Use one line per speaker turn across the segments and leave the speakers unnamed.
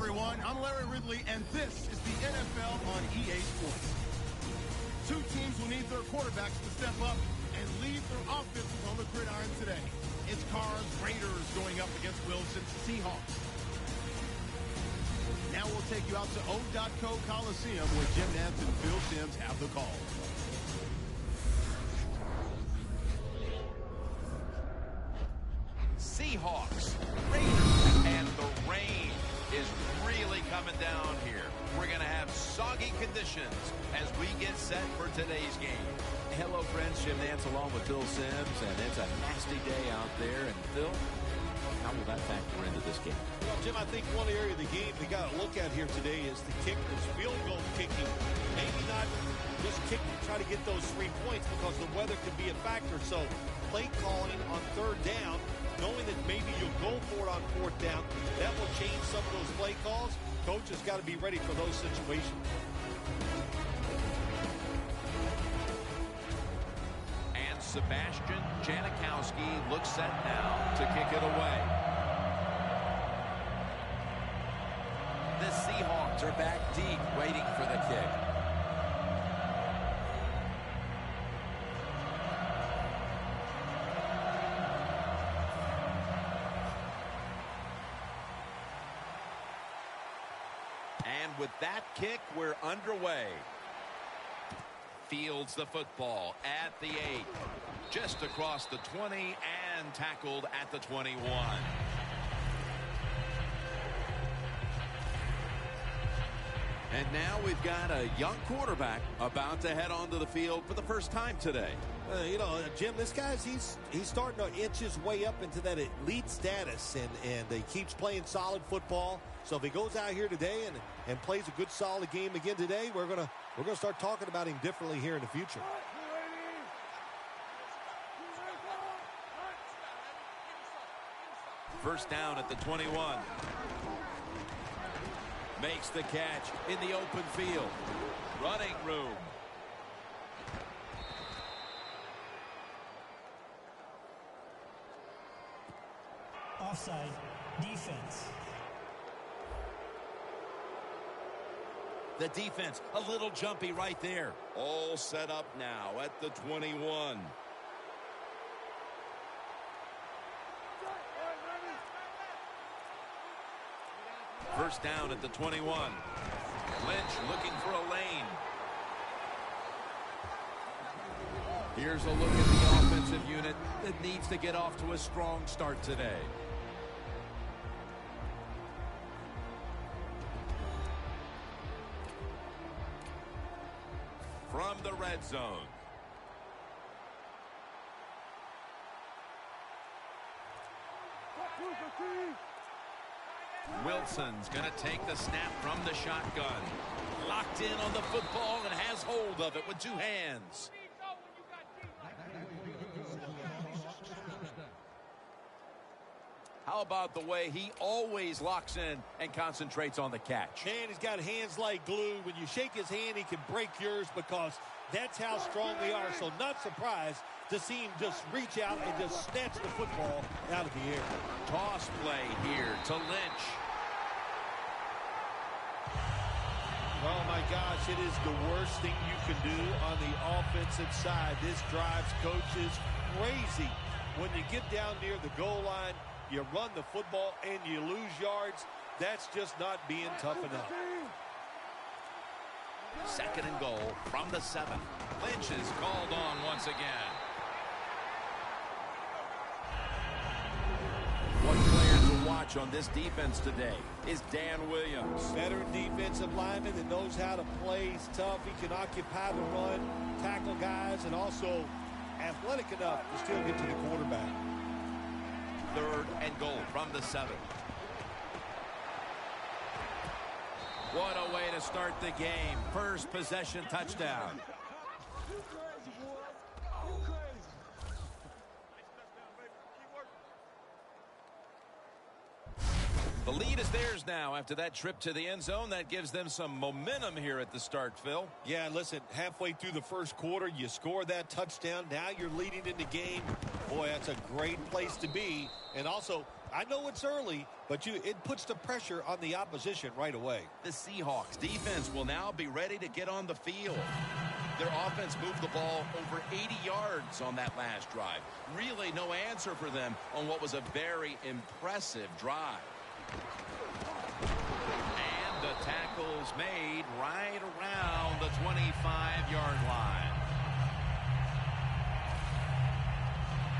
everyone. I'm Larry Ridley, and this is the NFL on EA Sports. Two teams will need their quarterbacks to step up and lead their offenses on the gridiron today. It's Carr's Raiders going up against Wilson's Seahawks. Now we'll take you out to O.co Coliseum where Jim Nantz and Phil Simms have the call.
Seahawks, Raiders, and the rain is really coming down here. We're going to have soggy conditions as we get set for today's game.
Hello, friends. Jim Nantz along with Phil Simms, and it's a nasty day out there. And Phil, how will that factor into this game?
Well, Jim, I think one area of the game they got to look at here today is the kickers, field goal kicking. Maybe not just kicking, try to get those 3 points because the weather could be a factor. So play calling on third down, knowing that maybe you'll go for it on fourth down, that will change some of those play calls. Coach has got to be ready for those situations.
And Sebastian Janikowski looks set now to kick it away.
The Seahawks are back deep, waiting for the kick.
And with that kick, we're underway. Fields the football at the 8. Just across the 20 and tackled at the 21.
And now we've got a young quarterback about to head onto the field for the first time today.
Jim, this guy's he's starting to inch his way up into that elite status, and he keeps playing solid football. So if he goes out here today and plays a good solid game again today, we're gonna start talking about him differently here in the future.
First down at the 21. Makes the catch in the open field.
Running room.
Offside. Defense.
The defense a little jumpy right there. All set up now at the 21. First down at the 21. Lynch looking for a lane.
Here's a look at the offensive unit that needs to get off to a strong start today.
From the red zone. Wilson's going to take the snap from the shotgun. Locked in on the football and has hold of it with two hands. How about the way he always locks in and concentrates on the catch?
Man, he's got hands like glue. When you shake his hand, he can break yours because that's how strong they are. So not surprised to see him just reach out and just snatch the football out of the air.
Toss play here to Lynch.
Oh, my gosh, it is the worst thing you can do on the offensive side. This drives coaches crazy. When you get down near the goal line, you run the football and you lose yards. That's just not being tough enough.
Second and goal from the 7. Lynch is called on once again.
One player to watch on this defense today is Dan Williams.
Veteran defensive lineman that knows how to play. He's tough. He can occupy the run, tackle guys, and also athletic enough to still get to the quarterback.
Third and goal from the 7.
What a way to start the game. First possession touchdown.
The lead is theirs now after that trip to the end zone. That gives them some momentum here at the start, Phil.
Yeah, listen, halfway through the first quarter, you score that touchdown. Now you're leading in the game. Boy, that's a great place to be. And also, I know it's early, but it puts the pressure on the opposition right away.
The Seahawks defense will now be ready to get on the field. Their offense moved the ball over 80 yards on that last drive. Really no answer for them on what was a very impressive drive. And the tackle's made right around the 25-yard line.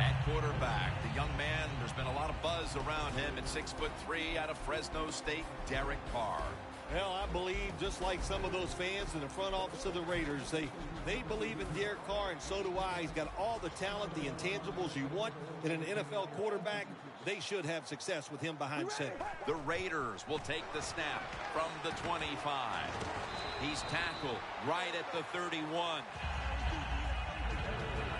At quarterback, the young man, there's been a lot of buzz around him at 6'3" out of Fresno State, Derek Carr.
Well, I believe just like some of those fans in the front office of the Raiders, they believe in Derek Carr, and so do I. He's got all the talent, the intangibles you want in an NFL quarterback. They should have success with him behind center.
The Raiders will take the snap from the 25. He's tackled right at the 31.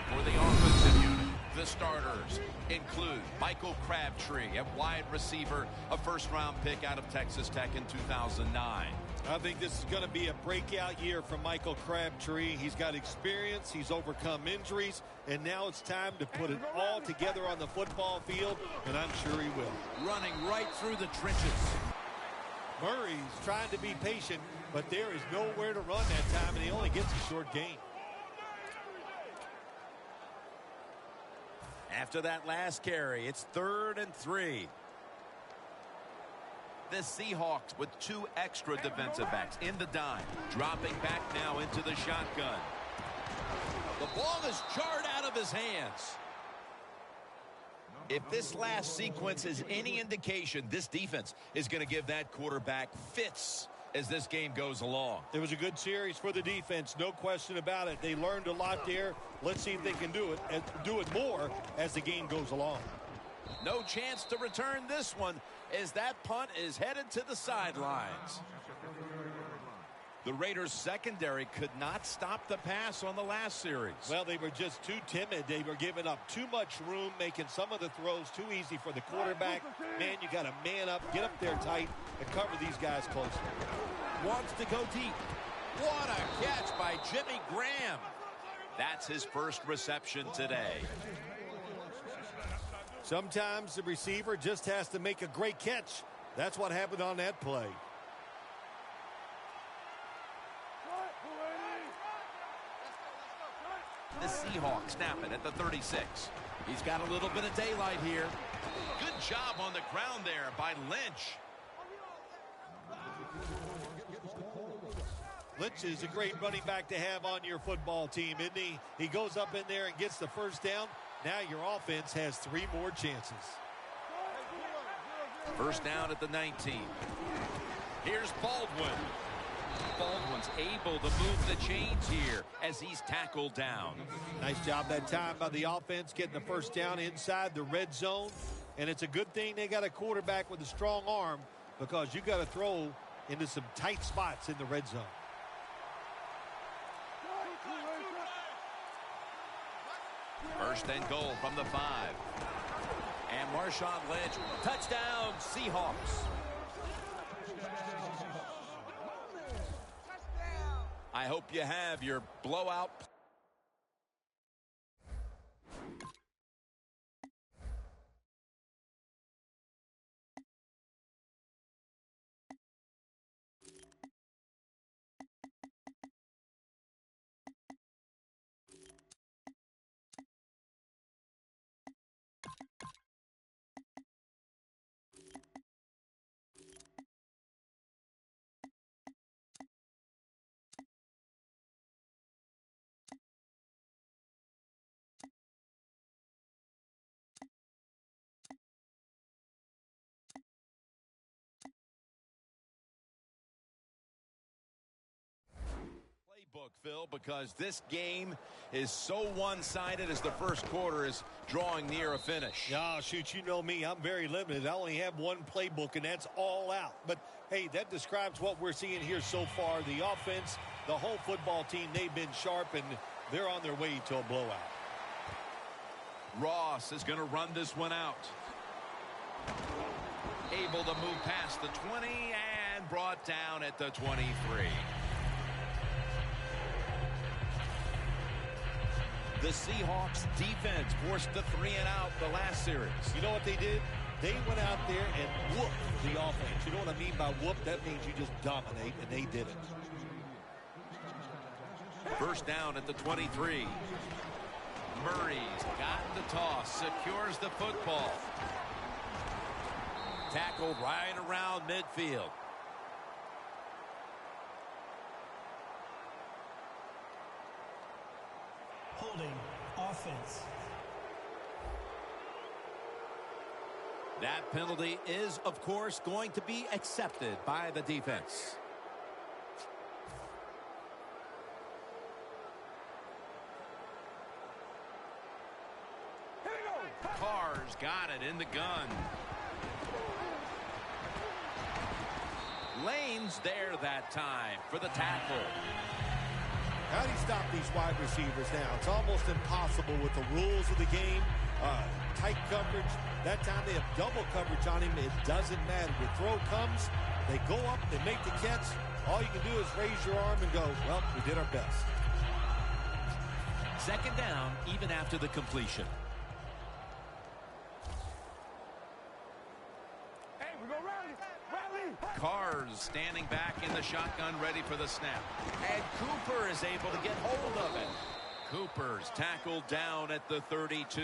For the offensive unit, the starters include Michael Crabtree at wide receiver, a first-round pick out of Texas Tech in 2009.
I think this is going to be a breakout year for Michael Crabtree. He's got experience, he's overcome injuries, and now it's time to put it all together on the football field, and I'm sure he will.
Running right through the trenches.
Murray's trying to be patient, but there is nowhere to run that time, and he only gets a short gain.
After that last carry, it's 3rd and 3.
The Seahawks with 2 extra defensive backs in the dime, dropping back now into the shotgun. The ball is jarred out of his hands. If this last sequence is any indication, this defense is going to give that quarterback fits as this game goes along.
It was a good series for the defense, no question about it. They learned a lot there. Let's see if they can do it more as the game goes along.
No chance to return this one as that punt is headed to the sidelines. The Raiders secondary could not stop the pass on the last series.
Well, they were just too timid. They were giving up too much room, making some of the throws too easy for the quarterback. Man, you got to man up, get up there tight, and cover these guys closely.
Wants to go deep.
What a catch by Jimmy Graham. That's his first reception today.
Sometimes the receiver just has to make a great catch. That's what happened on that play.
The Seahawks snap it at the 36.
He's got a little bit of daylight here.
Good job on the ground there by Lynch.
Lynch is a great running back to have on your football team, isn't he? He goes up in there and gets the first down. Now your offense has 3 more chances.
First down at the 19. Here's Baldwin. Baldwin's able to move the chains here as he's tackled down.
Nice job that time by the offense getting the first down inside the red zone. And it's a good thing they got a quarterback with a strong arm, because you got to throw into some tight spots in the red zone.
First and goal from the 5.
And Marshawn Lynch, touchdown Seahawks.
I hope you have your blowout. Playbook, Phil, because this game is so one-sided as the first quarter is drawing near a finish.
Yeah, shoot, you know me. I'm very limited. I only have one playbook, and that's all out. But, hey, that describes what we're seeing here so far. The offense, the whole football team, they've been sharp, and they're on their way to a blowout.
Ross is going to run this one out. Able to move past the 20 and brought down at the 23. The Seahawks defense forced the 3 and out the last series.
You know what they did? they went out there and whooped the offense. You know what I mean by whoop? That means you just dominate, and they did it.
First down at the 23. Murray's got the toss, secures the football. Tackled right around midfield.
Holding offense.
That penalty is, of course, going to be accepted by the defense. Carr's got it in the gun. Lane's there that time for the tackle.
How do you stop these wide receivers now? It's almost impossible with the rules of the game. Tight coverage. That time they have double coverage on him. It doesn't matter. The throw comes, they go up, they make the catch. All you can do is raise your arm and go, well, we did our best.
Second down, even after the completion.
Hey, we're going to rally.
Carr's standing back in the shotgun, ready for the snap. And Cooper is able to get hold of it. Cooper's tackled down at the 32.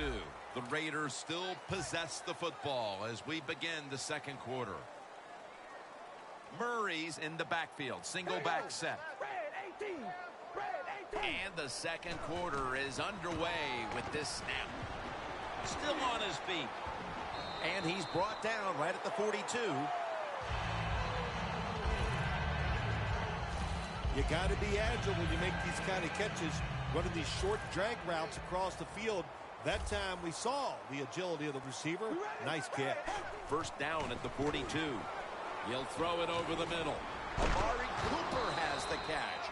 The Raiders still possess the football as we begin the second quarter. Murray's in the backfield. Single back set. And the second quarter is underway with this snap. Still on his feet. And he's brought down right at the 42.
You got to be agile when you make these kind of catches, running these short drag routes across the field. That time we saw the agility of the receiver. Nice catch.
First down at the 42. He'll throw it over the middle. Amari Cooper has the catch.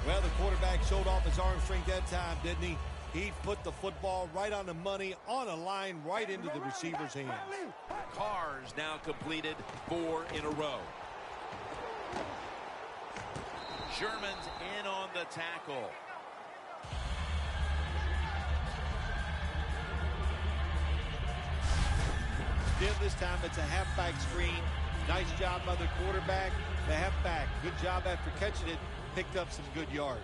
Well, the quarterback showed off his arm strength that time, didn't he? He put the football right on the money, on a line, right into the receiver's hands.
Carr's now completed 4 in a row. Sherman's in on the tackle.
Still this time it's a halfback screen. Nice job by the quarterback. The halfback, good job after catching it. Picked up some good yards.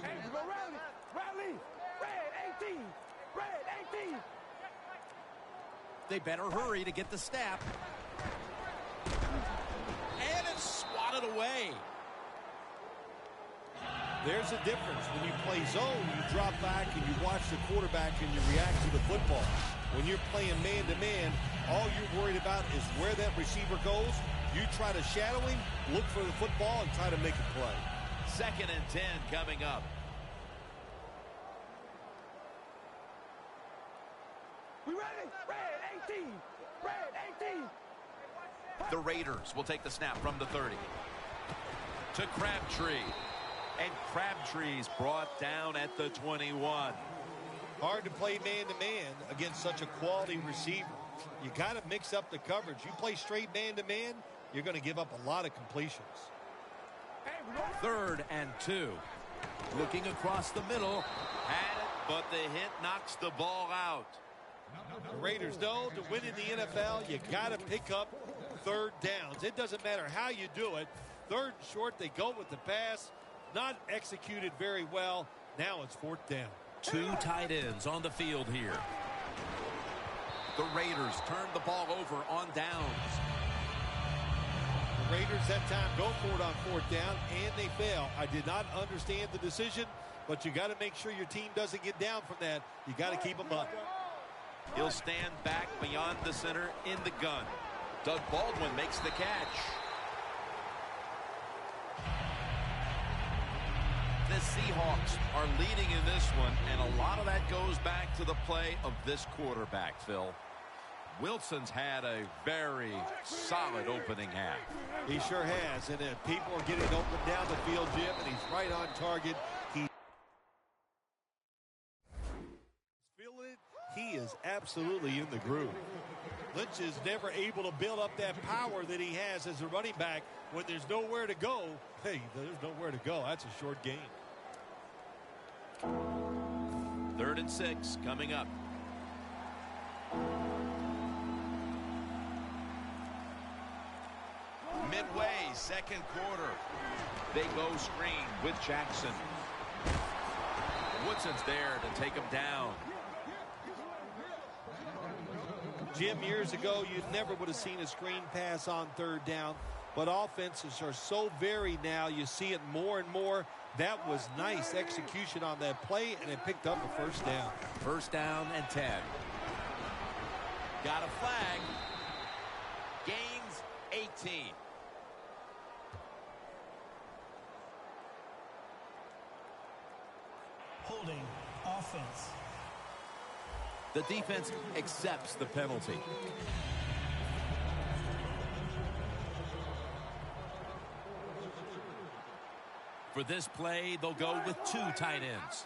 Hey, we're going to rally. Red 18. Red 18.
They better hurry to get the snap. And it's swatted away.
There's a difference. When you play zone, you drop back and you watch the quarterback and you react to the football. When you're playing man-to-man, all you're worried about is where that receiver goes. You try to shadow him, look for the football, and try to make a play.
2nd and 10 coming up.
We ready? Red 18. Red 18.
The Raiders will take the snap from the 30. To Crabtree. And Crabtree's brought down at the 21.
Hard to play man-to-man against such a quality receiver. You got to mix up the coverage. You play straight man-to-man, you're going to give up a lot of completions.
3rd and 2. Looking across the middle. Had it, but the hit knocks the ball out.
The Raiders know to win in the NFL, you got to pick up 3rd downs. It doesn't matter how you do it. 3rd and short, they go with the pass. Not executed very well. Now it's 4th down.
2 tight ends on the field here. The Raiders turn the ball over on downs.
The Raiders that time go for it on 4th down, and they fail. I did not understand the decision, but you got to make sure your team doesn't get down from that. You got to keep them up.
He'll stand back beyond the center in the gun. Doug Baldwin makes the catch. The Seahawks are leading in this one, and a lot of that goes back to the play of this quarterback, Phil. Wilson's had a very solid opening half.
He sure has, and people are getting open down the field, Jim, and he's right on target. He's feeling it. He is absolutely in the groove. Lynch is never able to build up that power that he has as a running back when there's nowhere to go. Hey, there's nowhere to go. That's a short game.
3rd and 6 coming up. Midway, 2nd quarter. They go screen with Jackson. Woodson's there to take him down.
Jim, years ago, you never would have seen a screen pass on 3rd down. But offenses are so varied now. You see it more and more. That was nice execution on that play, and it picked up a 1st down.
1st down and 10. Got a flag. Gains 18.
Holding offense.
The defense accepts the penalty. For this play, they'll go with 2 tight ends.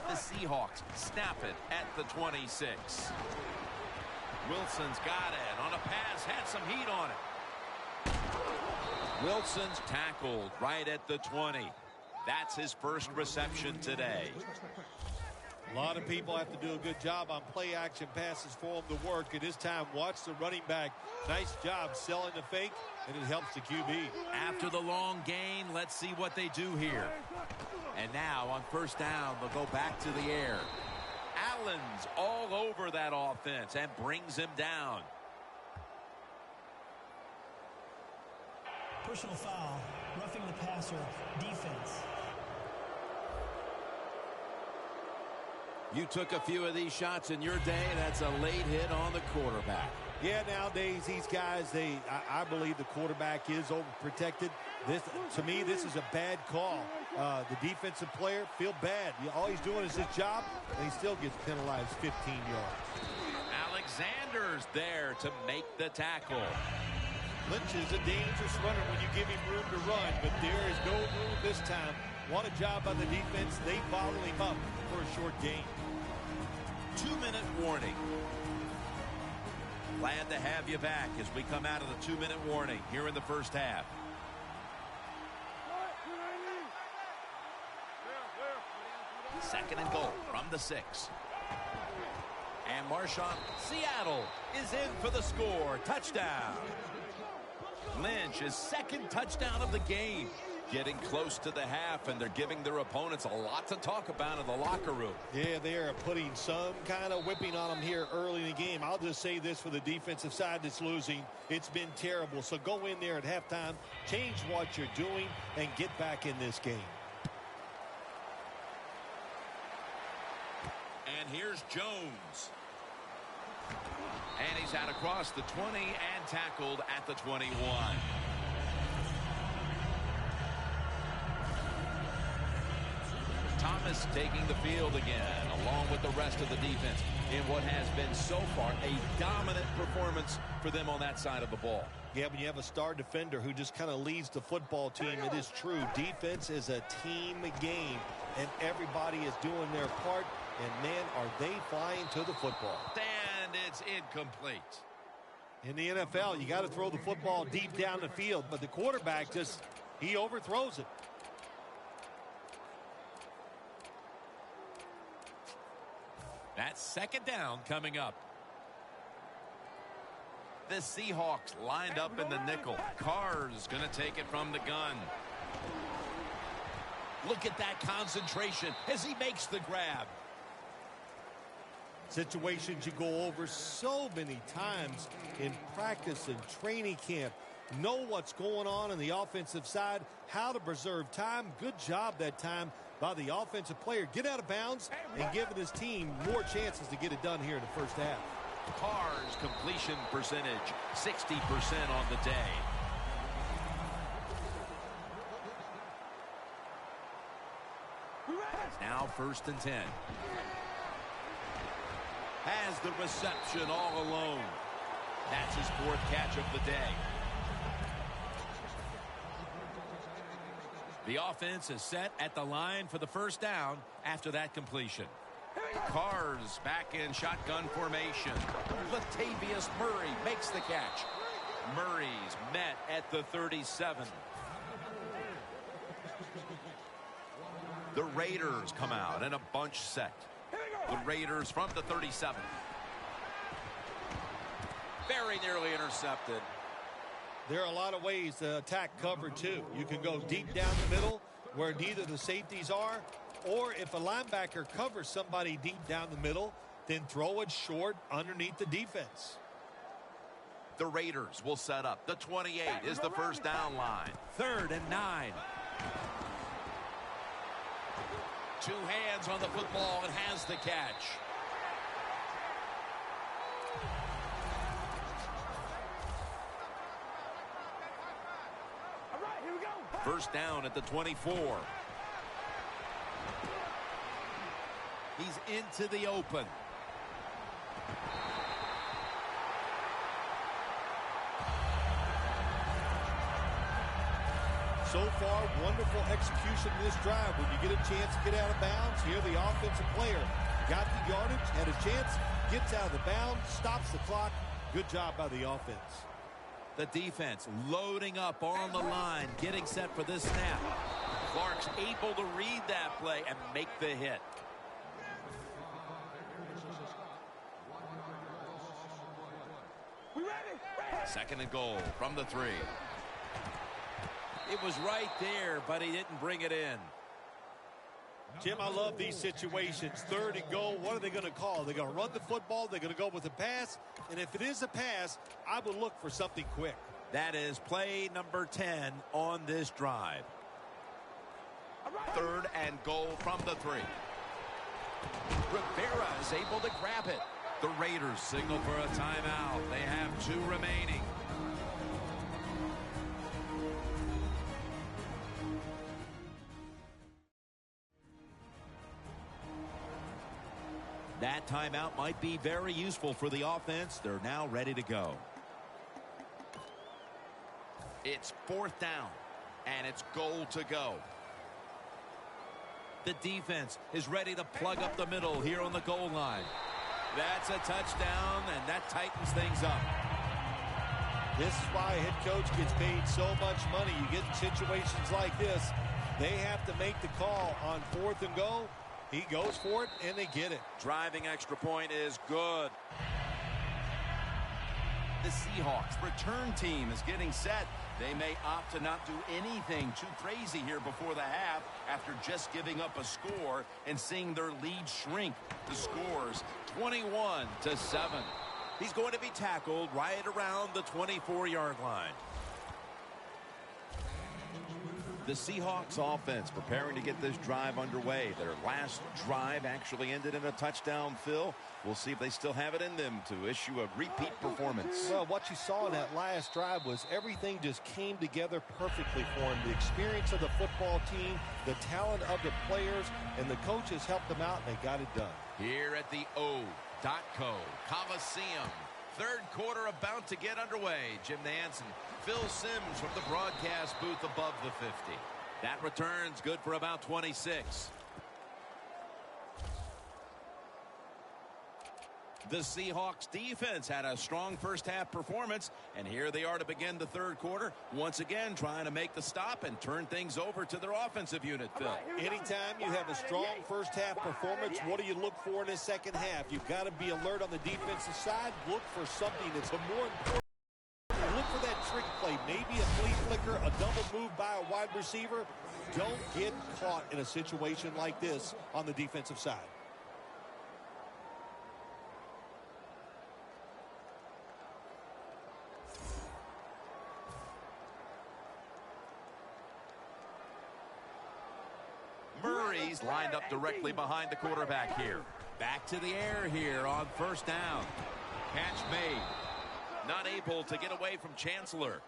The Seahawks snap it at the 26. Wilson's got it on a pass, had some heat on it. Wilson's tackled right at the 20. That's his 1st reception today.
A lot of people have to do a good job on play action passes for him to work. At this time, watch the running back. Nice job selling the fake, and it helps the QB.
After the long gain, let's see what they do here. And now on 1st down, they'll go back to the air. Allen's all over that offense and brings him down.
Personal foul, roughing the passer, defense.
You took a few of these shots in your day. That's a late hit on the quarterback.
Yeah, nowadays these guys, I believe the quarterback is overprotected. To me, this is a bad call. The defensive player feel bad. All he's doing is his job, and he still gets penalized 15 yards.
Alexander's there to make the tackle.
Lynch is a dangerous runner when you give him room to run, but there is no room this time. What a job by the defense. They bottle him up for a short gain.
2-minute warning. Glad to have you back as we come out of the 2-minute warning here in the 1st half. Second and goal from the 6. And Marshawn, Seattle is in for the score. Touchdown. Lynch's 2nd touchdown of the game. Getting close to the half, and they're giving their opponents a lot to talk about in the locker room.
Yeah, they are putting some kind of whipping on them here early in the game. I'll just say this for the defensive side that's losing. It's been terrible. So go in there at halftime, change what you're doing, and get back in this game.
And here's Jones. And he's out across the 20 and tackled at the 21. Thomas taking the field again, along with the rest of the defense, in what has been so far a dominant performance for them on that side of the ball.
Yeah, when you have a star defender who just kind of leads the football team, it is true. Defense is a team game, and everybody is doing their part, and, man, are they flying to the football.
And it's incomplete.
In the NFL, you got to throw the football deep down the field, but the quarterback he overthrows it.
That's 2nd down coming up. The Seahawks lined up in the nickel. Carr's going to take it from the gun. Look at that concentration as he makes the grab.
Situations you go over so many times in practice and training camp. Know what's going on the offensive side, how to preserve time. Good job that time by the offensive player. Get out of bounds and giving his team more chances to get it done here in the 1st half.
Carr's completion percentage, 60% on the day. Now 1st and 10. Has the reception all alone. That's his 4th catch of the day. The offense is set at the line for the 1st down after that completion. Carr's back in shotgun formation. Latavius Murray makes the catch. Murray's met at the 37. The Raiders come out in a bunch set. The Raiders from the 37. Very nearly intercepted.
There are a lot of ways to attack cover, too. You can go deep down the middle where neither the safeties are, or if a linebacker covers somebody deep down the middle, then throw it short underneath the defense.
The Raiders will set up. The 28 is the first down line. 3rd and 9. Two hands on the football and has the catch.
All right, here we go.
First down at the 24. He's into the open.
So far, wonderful execution in this drive. When you get a chance to get out of bounds, here the offensive player got the yardage, had a chance, gets out of the bounds, stops the clock. Good job by the offense.
The defense loading up on the line, getting set for this snap. Clark's able to read that play and make the hit.
We ready?
2nd and goal from the 3. It was right there, but he didn't bring it in.
Jim, I love these situations. 3rd and goal, what are they going to call? They're going to run the football, they're going to go with a pass, and if it is a pass, I would look for something quick.
That is play number 10 on this drive. 3rd and goal from the 3. Rivera is able to grab it. The Raiders signal for a timeout. They have 2 remaining. That timeout might be very useful for the offense. They're now ready to go. It's 4th down, and it's goal to go. The defense is ready to plug up the middle here on the goal line. That's a touchdown, and that tightens things up.
This is why a head coach gets paid so much money. You get in situations like this, they have to make the call on 4th and goal. He goes for it, and they get it.
Driving extra point is good. The Seahawks return team is getting set. They may opt to not do anything too crazy here before the half after just giving up a score and seeing their lead shrink. The score's 21-7. He's going to be tackled right around the 24-yard line. The Seahawks offense preparing to get this drive underway. Their last drive actually ended in a touchdown, Phil. We'll see if they still have it in them to issue a repeat performance.
Well, what you saw in that last drive was everything just came together perfectly for him. The experience of the football team, the talent of the players, and the coaches helped them out, and they got it done.
Here at the O.co Coliseum. 3rd quarter about to get underway. Jim Nantz and Phil Simms from the broadcast booth above the 50. That return's good for about 26. The Seahawks defense had a strong first half performance, and here they are to begin the 3rd quarter, once again trying to make the stop and turn things over to their offensive unit, Phil.
Anytime you have a strong first half performance, what do you look for in the second half? You've got to be alert on the defensive side. Look for something that's more important. Look for that trick play, maybe a flea flicker, a double move by a wide receiver. Don't get caught in a situation like this on the defensive side.
Murray's lined up directly behind the quarterback here. Back to the air here on 1st down. Catch made. Not able to get away from Chancellor.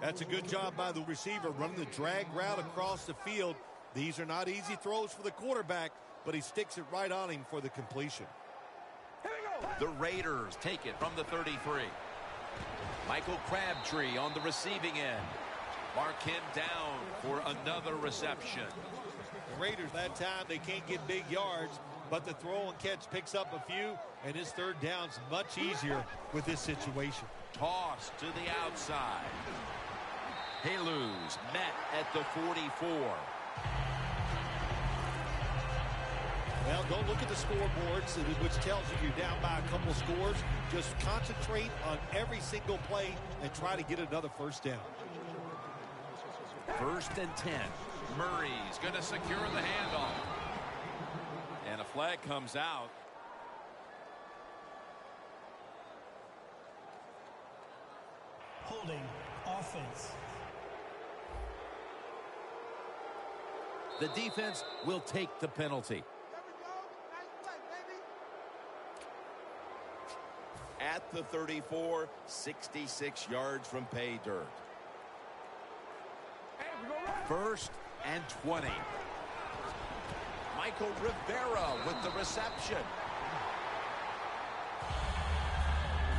That's a good job by the receiver running the drag route across the field. These are not easy throws for the quarterback, but he sticks it right on him for the completion.
The Raiders take it from the 33. Michael Crabtree on the receiving end. Mark him down for another reception.
The Raiders that time, they can't get big yards, but the throw and catch picks up a few, and his 3rd down's much easier with this situation.
Toss to the outside. Haluz met at the 44.
Well, don't look at the scoreboards, which tells you you're down by a couple scores. Just concentrate on every single play and try to get another first down.
1st and 10. Murray's going to secure the handoff. And a flag comes out.
Holding offense.
The defense will take the penalty.
At the 34, 66 yards from pay dirt.
1st and 20.
Michael Rivera with the reception.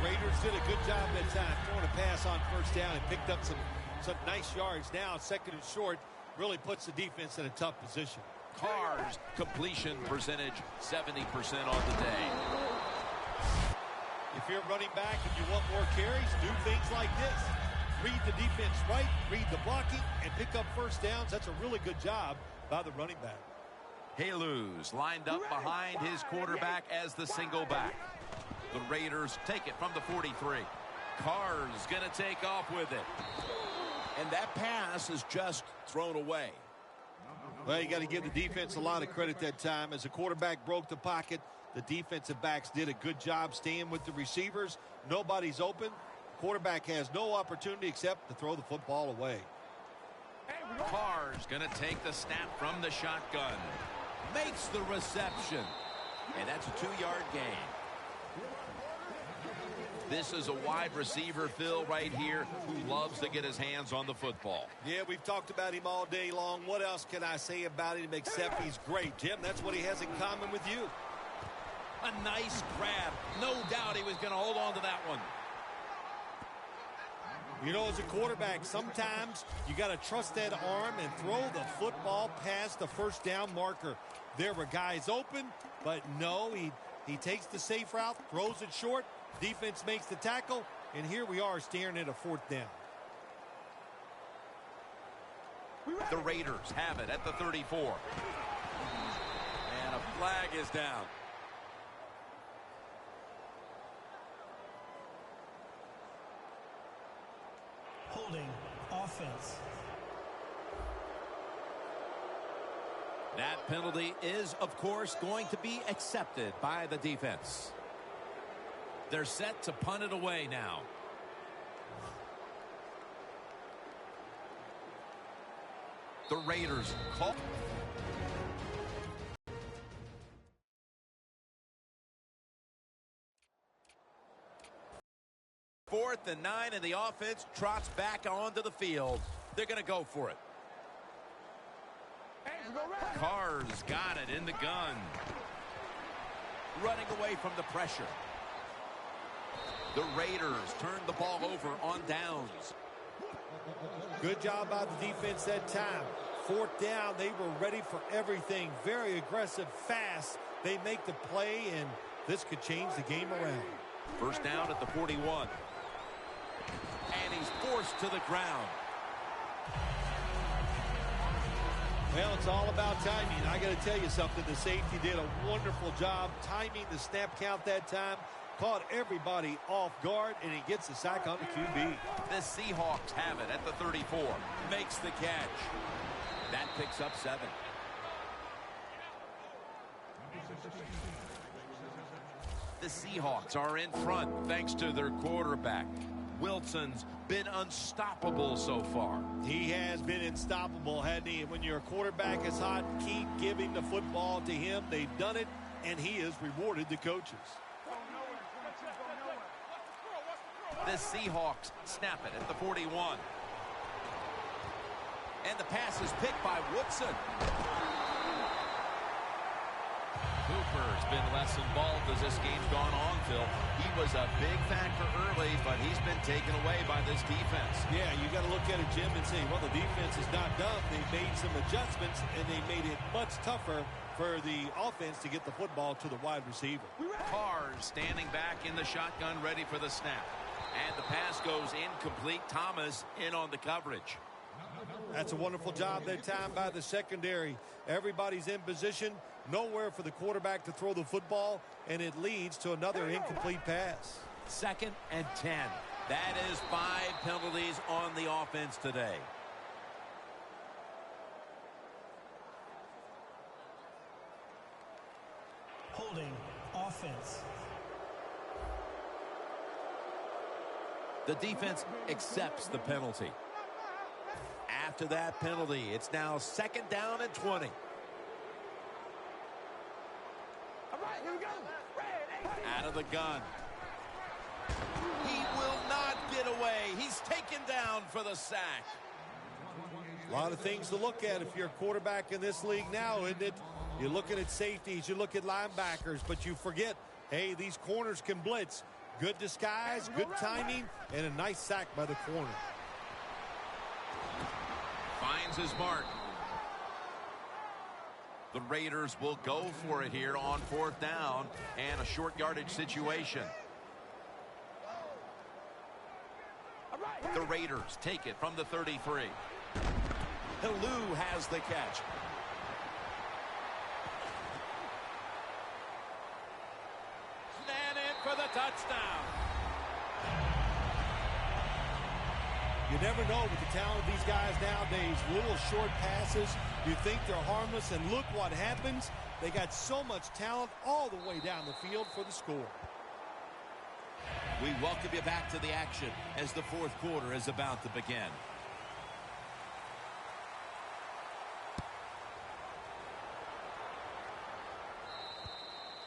Raiders did a good job that time throwing a pass on first down and picked up some nice yards. Now 2nd and short really puts the defense in a tough position.
Carr's completion percentage 70% on the day.
If you're running back and you want more carries, do things like this. Read the defense right, read the blocking, and pick up first downs. That's a really good job by the running back.
Haluz lined up behind his quarterback as the single back. The Raiders take it from the 43. Carr's going to take off with it.
And that pass is just thrown away.
Well, you got to give the defense a lot of credit that time. As the quarterback broke the pocket, the defensive backs did a good job staying with the receivers. Nobody's open. Quarterback has no opportunity except to throw the football away.
Carr's going to take the snap from the shotgun. Makes the reception.
And that's a 2-yard gain.
This is a wide receiver, Phil, right here, who loves to get his hands on the football.
Yeah, we've talked about him all day long. What else can I say about him except he's great? Jim, that's what he has in common with you.
A nice grab. No doubt he was going to hold on to that one.
You know, as a quarterback, sometimes you got to trust that arm and throw the football past the first down marker. There were guys open, but no, he takes the safe route, throws it short. Defense makes the tackle, and here we are staring at a 4th down.
The Raiders have it at the 34. And a flag is down.
Holding offense.
That penalty is, of course, going to be accepted by the defense. They're set to punt it away now. The Raiders call. Fourth and 9, and the offense trots back onto the field. They're going to go for it. Carr's got it in the gun. Running away from the pressure. The Raiders turn the ball over on downs.
Good job by the defense that time. 4th down, they were ready for everything. Very aggressive, fast. They make the play, and this could change the game around.
First down at the 41. And he's forced to the ground.
Well, it's all about timing. I got to tell you something. The safety did a wonderful job timing the snap count that time. Caught everybody off guard, and he gets the sack on the QB.
The Seahawks have it at the 34. Makes the catch. That picks up 7. The Seahawks are in front thanks to their quarterback. Wilson's been unstoppable so far.
He has been unstoppable, hasn't he? When your quarterback is hot, keep giving the football to him. They've done it, and he has rewarded the coaches.
The Seahawks snap it at the 41. And the pass is picked by Woodson. Cooper's been less involved as this game's gone on, Phil. He was a big factor early, but he's been taken away by this defense.
Yeah, you got to look at it, Jim, and say, well, the defense is not done. They made some adjustments, and they made it much tougher for the offense to get the football to the wide receiver.
Carr's standing back in the shotgun, ready for the snap. And the pass goes incomplete. Thomas in on the coverage.
That's a wonderful job that time by the secondary. Everybody's in position. Nowhere for the quarterback to throw the football, and it leads to another incomplete pass.
2nd and 10. That is 5 penalties on the offense today.
Holding offense.
The defense accepts the penalty. After that penalty, it's now 2nd down and 20.
All right, here we go.
Out of the gun. He will not get away. He's taken down for the sack.
A lot of things to look at if you're a quarterback in this league now, isn't it? You're looking at safeties, you look at linebackers, but you forget, hey, these corners can blitz. Good disguise, good timing, and a nice sack by the corner.
Finds his mark. The Raiders will go for it here on 4th down and a short yardage situation. The Raiders take it from the 33. Helu has the catch. And in for the touchdown.
You never know with the talent of these guys nowadays. Little short passes, you think they're harmless, and look what happens. They got so much talent all the way down the field for the score.
We welcome you back to the action as the 4th quarter is about to begin.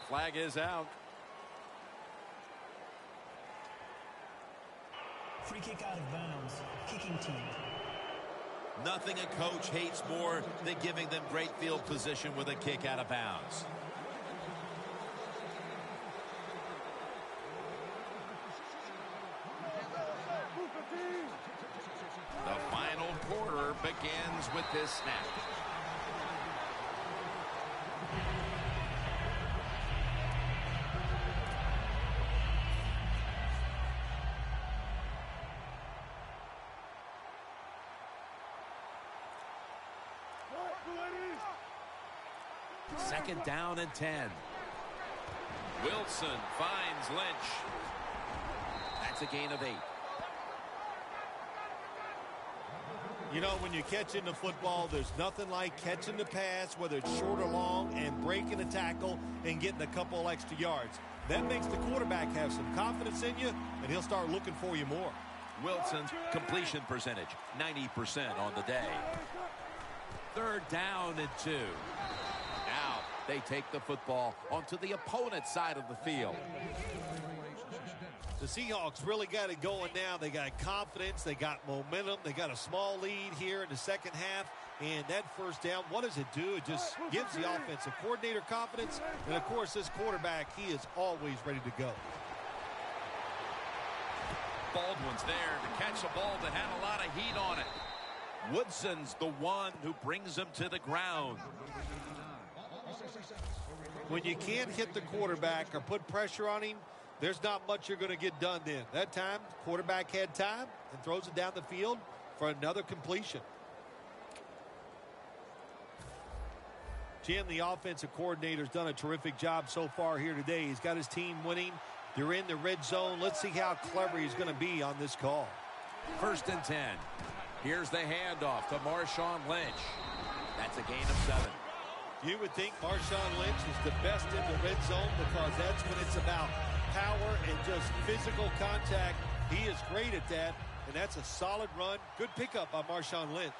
Flag is out.
Free kick out of bounds. Kicking team.
Nothing a coach hates more than giving them great field position with a kick out of bounds.
The final quarter begins with this snap. Second down and 10. Wilson finds Lynch. That's a gain of 8.
You know, when you're catching the football, there's nothing like catching the pass, whether it's short or long, and breaking a tackle and getting a couple extra yards. That makes the quarterback have some confidence in you, and he'll start looking for you more.
Wilson's completion percentage, 90% on the day. 3rd down and 2. Now they take the football onto the opponent's side of the field.
The Seahawks really got it going now. They got confidence. They got momentum. They got a small lead here in the second half. And that 1st down, what does it do? It just gives the offensive coordinator confidence. And, of course, this quarterback, he is always ready to go.
Baldwin's there to catch a ball that had a lot of heat on it. Woodson's the one who brings him to the ground.
When you can't hit the quarterback or put pressure on him, there's not much you're going to get done then. That time, quarterback had time and throws it down the field for another completion. Jim, the offensive coordinator's done a terrific job so far here today. He's got his team winning. They're in the red zone. Let's see how clever he's going to be on this call.
1st and 10. Here's the handoff to Marshawn Lynch. That's a gain of 7.
You would think Marshawn Lynch is the best in the red zone because that's when it's about power and just physical contact. He is great at that, and that's a solid run. Good pickup by Marshawn Lynch.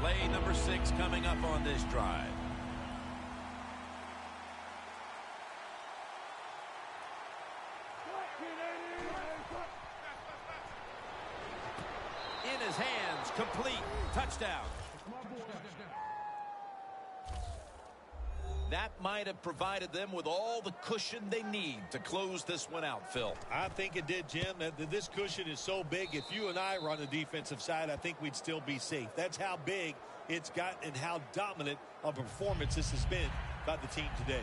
Play number 6 coming up on this drive. In his hands, complete, touchdown. That might have provided them with all the cushion they need to close this one out, Phil.
I think it did, Jim. This cushion is so big, if you and I were on the defensive side, I think we'd still be safe. That's how big it's got and how dominant a performance this has been by the team today.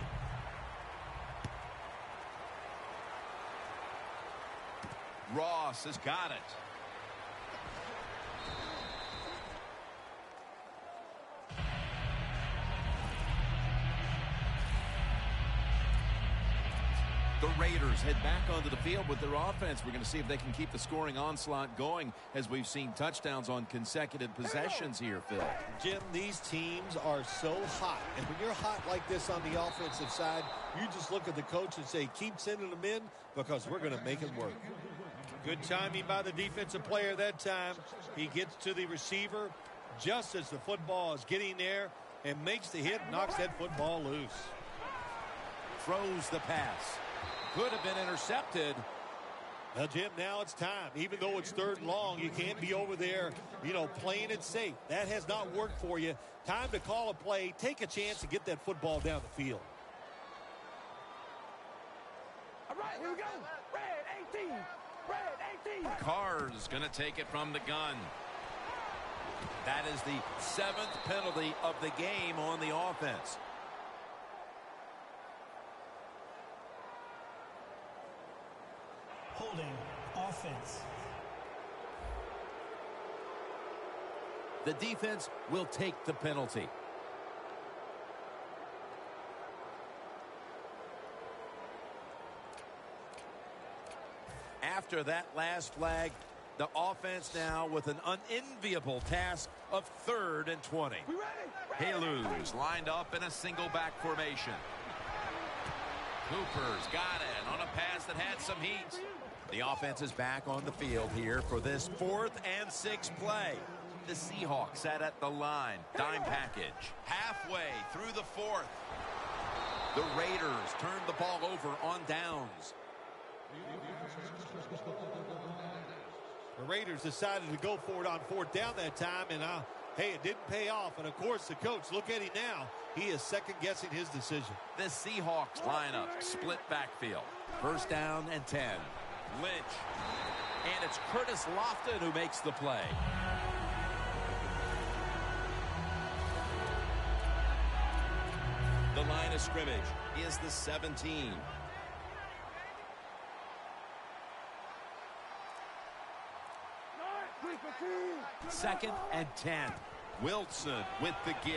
Ross has got it. The Raiders head back onto the field with their offense. We're going to see if they can keep the scoring onslaught going as we've seen touchdowns on consecutive possessions here, Phil.
Jim, these teams are so hot. And when you're hot like this on the offensive side, you just look at the coach and say, keep sending them in because we're going to make it work. Good timing by the defensive player that time. He gets to the receiver just as the football is getting there and makes the hit, knocks that football loose.
Throws the pass. Could have been intercepted.
Well, Jim, now it's time. Even though it's 3rd and long, you can't be over there, playing it safe. That has not worked for you. Time to call a play, take a chance to get that football down the field.
All right, here we go. Red 18. Red 18.
Carr's going to take it from the gun. That is the 7th penalty of the game on the offense.
Holding offense.
The defense will take the penalty. After that last flag, the offense now with an unenviable task of 3rd and 20. Halus lined up in a single back formation. Cooper's got it on a pass that had some heat. The offense is back on the field here for this 4th and 6th play. The Seahawks sat at the line. Dime package. Halfway through the 4th. The Raiders turned the ball over on downs.
The Raiders decided to go for it on 4th down that time, and hey, it didn't pay off. And, of course, the coach, look at him now. He is second-guessing his decision.
The Seahawks lineup, split backfield. 1st down and 10. Lynch. And it's Curtis Lofton who makes the play. The line of scrimmage is the 17. Second and 10. Wilson with the give.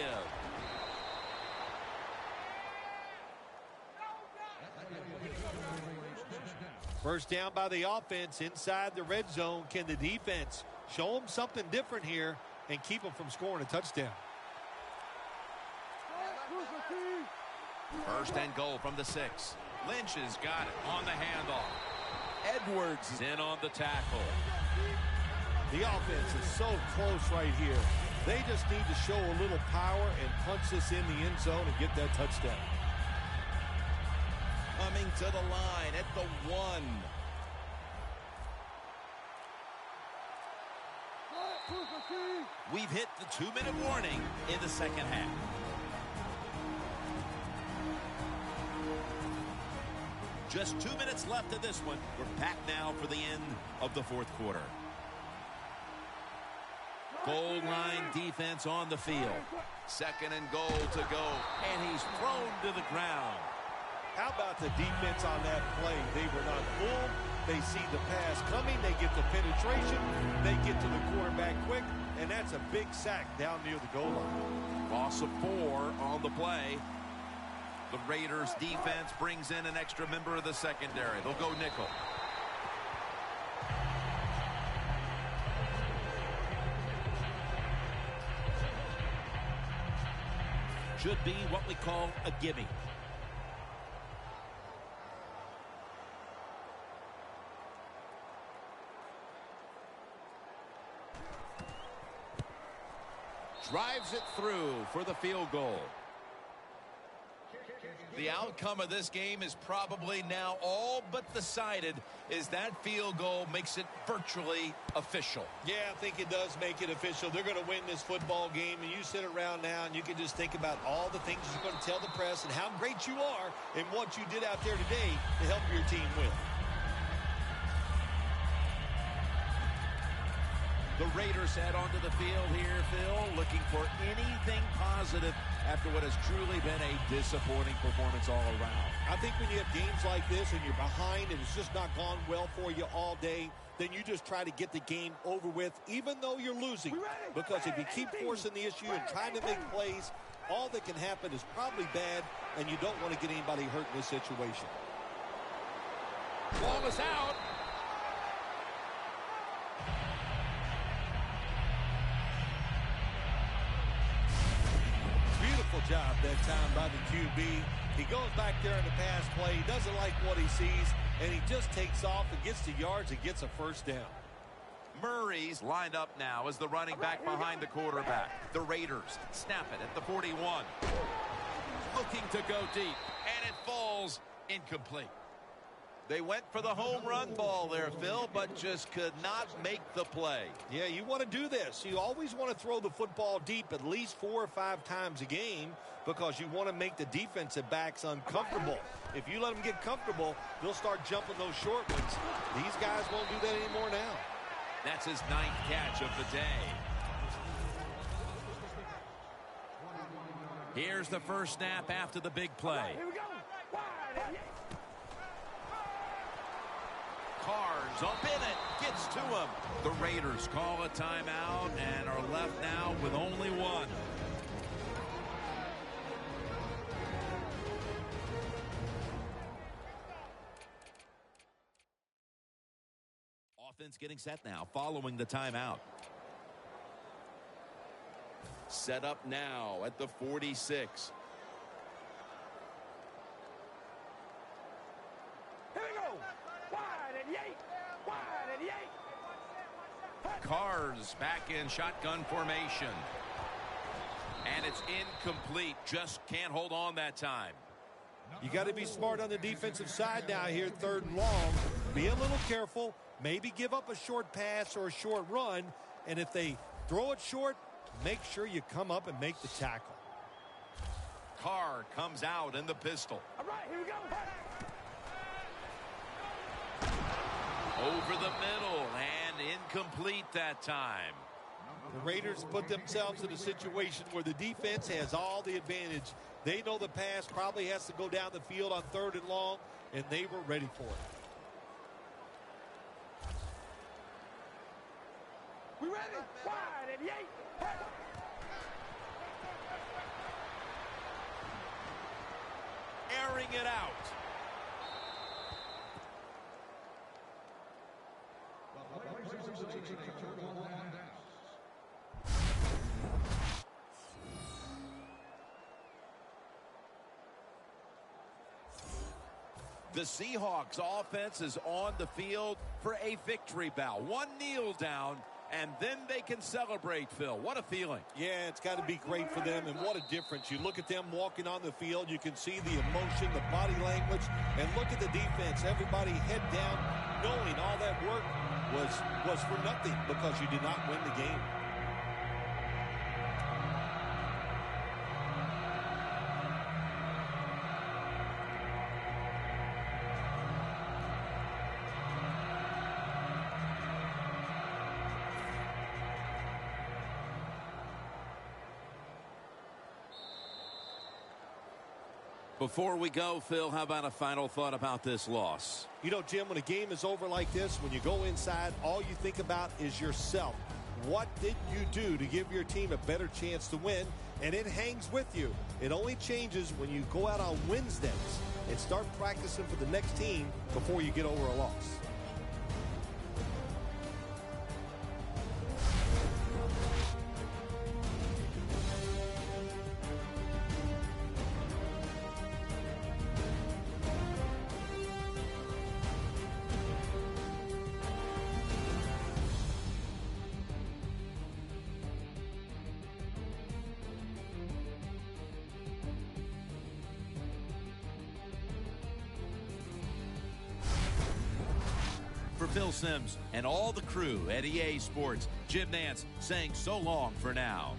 First down by the offense inside the red zone. Can the defense show them something different here and keep them from scoring a touchdown?
1st and goal from the 6. Lynch has got it on the handoff. Edwards is in on the tackle.
The offense is so close right here. They just need to show a little power and punch this in the end zone and get that touchdown.
Coming to the line at the 1.
We've hit the 2-minute warning in the 2nd half. Just 2 minutes left in this one. We're back now for the end of the 4th quarter. Goal line defense on the field. 2nd and goal to go. And he's thrown to the ground.
How about the defense on that play? They were not fooled. They see the pass coming. They get the penetration. They get to the quarterback quick. And that's a big sack down near the goal line.
Loss of 4 on the play. The Raiders defense brings in an extra member of the secondary. They'll go nickel. Should be what we call a gimme. Drives it through for the field goal. The outcome of this game is probably now all but decided, as that field goal makes it virtually official.
Yeah, I think it does make it official. They're going to win this football game, and you sit around now and you can just think about all the things you're going to tell the press and how great you are and what you did out there today to help your team win.
The Raiders head onto the field here, Phil, looking for anything positive after what has truly been a disappointing performance all around.
I think when you have games like this and you're behind and it's just not gone well for you all day, then you just try to get the game over with, even though you're losing. Because if you keep forcing the issue and trying to make plays, all that can happen is probably bad, and you don't want to get anybody hurt in this situation.
Ball is out.
Job that time by the QB. He goes back there in the pass play. He doesn't like what he sees, and he just takes off and gets the yards and gets a first down.
Murray's lined up now as the running back behind the quarterback. The Raiders snap it at the 41. Looking to go deep, and it falls incomplete. They went for the home run ball there, Phil, but just could not make the play.
Yeah, you want to do this. You always want to throw the football deep at least 4 or 5 times a game because you want to make the defensive backs uncomfortable. If you let them get comfortable, they'll start jumping those short ones. These guys won't do that anymore now.
That's his 9th catch of the day. Here's the first snap after the big play.
Here we go. Wide.
Carnes up in it, gets to him. The Raiders call a timeout and are left now with only one. Offense getting set now following the timeout. Set up now at the 46.
Here we go. Wide at the 8. Wide at the 8.
Carrs back in shotgun formation. And it's incomplete. Just can't hold on that time.
You got to be smart on the defensive side now here, 3rd and long. Be a little careful. Maybe give up a short pass or a short run. And if they throw it short, make sure you come up and make the tackle.
Carr comes out in the pistol.
All right, here we go.
Over the middle and incomplete that time.
The Raiders put themselves in a situation where the defense has all the advantage. They know the pass probably has to go down the field on 3rd and long, and they were ready for it.
We ready? Wide at the 8.
Airing it out. The Seahawks offense is on the field for a victory bow. One kneel down, and then they can celebrate, Phil. What a feeling.
Yeah, it's got to be great for them, and what a difference. You look at them walking on the field, you can see the emotion, the body language, and look at the defense. Everybody head down, knowing all that work was for nothing because you did not win the game.
Before we go, Phil, how about a final thought about this loss?
You know, Jim, when a game is over like this, when you go inside, all you think about is yourself. What did you do to give your team a better chance to win? And it hangs with you. It only changes when you go out on Wednesdays and start practicing for the next team before you get over a loss.
Phil Simms, and all the crew at EA Sports, Jim Nance saying so long for now.